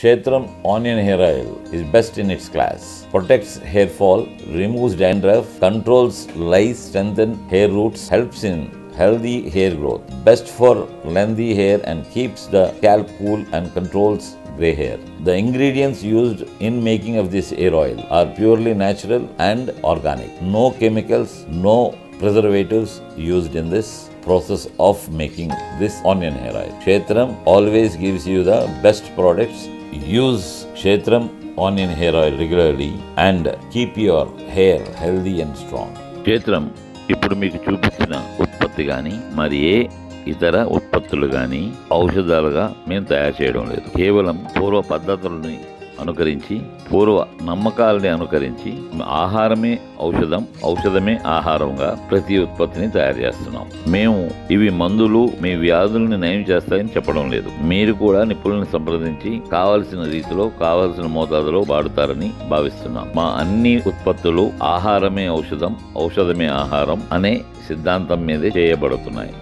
Kshethram onion hair oil is best in its class. Protects hair fall, removes dandruff, controls lice, strengthens hair roots, helps in healthy hair growth. Best for lengthy hair and keeps the scalp cool and controls grey hair. The ingredients used in making of this hair oil are purely natural and organic. No chemicals, no preservatives used in this process of making this onion hair oil. Kshethram always gives you the best products. Use Kshethram onion hair oil regularly and keep your hair healthy and strong. Kshethram ఇప్పుడు మీకు చూపించిన ఉత్పత్తి కానీ మరి ఏ ఇతర ఉత్పత్తులు కానీ ఔషధాలుగా మేము తయారు చేయడం లేదు. కేవలం పూర్వ పద్ధతులని అనుకరించి, పూర్వ నమ్మకాలని అనుకరించి ఆహారమే ఔషధం, ఔషధమే ఆహారంగా ప్రతి ఉత్పత్తిని తయారు చేస్తున్నాం. మేము ఇవి మందులు మీ వ్యాధుల్ని నయం చేస్తాయని చెప్పడం లేదు. మీరు కూడా నిపుణులను సంప్రదించి కావలసిన రీతిలో కావలసిన మోతాదులో వాడుతారని భావిస్తున్నాం. మా అన్ని ఉత్పత్తులు ఆహారమే ఔషధం, ఔషధమే ఆహారం అనే సిద్ధాంతం మీదే చేయబడుతున్నాయి.